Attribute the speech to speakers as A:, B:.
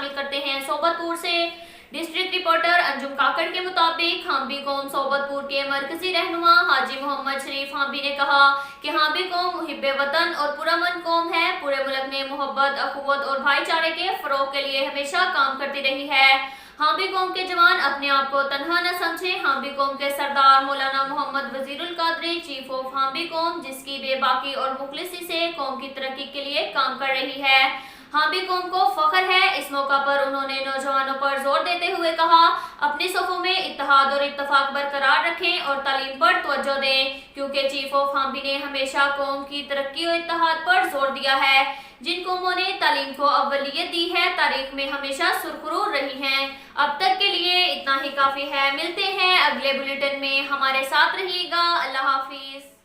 A: शामिल करते हैं। सोबतपुर से डिस्ट्रिक्ट रिपोर्टर अंजुम काकड़ के मुताबिक हाम्बी कौम सोबतपुर के मरकजी रहनुमा हाजी मोहम्मद शरीफ हाम्बी ने कहा कि हाम्बी कौम मुहिब्बे वतन और पुरअमन कौम है। पूरे मुल्क ने मोहब्बत, अखुवत और भाईचारे के फरोग के लिए हमेशा काम करती रही है। हाम्बी कौम के जवान अपने आप को तनहा न समझे। हाम्बी कौम के सरदार मौलाना मोहम्मद वजीरुल कादरी, चीफ ऑफ हाम्बी कौम, जिसकी बेबाकी और मुखलिसी से कौम की तरक्की के लिए काम कर रही है। हाम्बी कौम को फख्र है। इस मौका पर उन्होंने नौजवानों पर जोर देते हुए कहा, अपने सफ़ों में इत्तेहाद और इत्तफाक बरकरार रखें और तालीम पर तवज्जो दें, क्योंकि चीफ ऑफ हाम्बी ने हमेशा कौम की तरक्की और इत्तेहाद पर जोर दिया है। जिन कौमों ने तालीम को अव्वलियत दी है, तारीख में हमेशा सुरखरू रही हैं। अब तक के लिए इतना ही काफ़ी है। मिलते हैं अगले बुलेटिन में, हमारे साथ रहिएगा। अल्लाह हाफिज।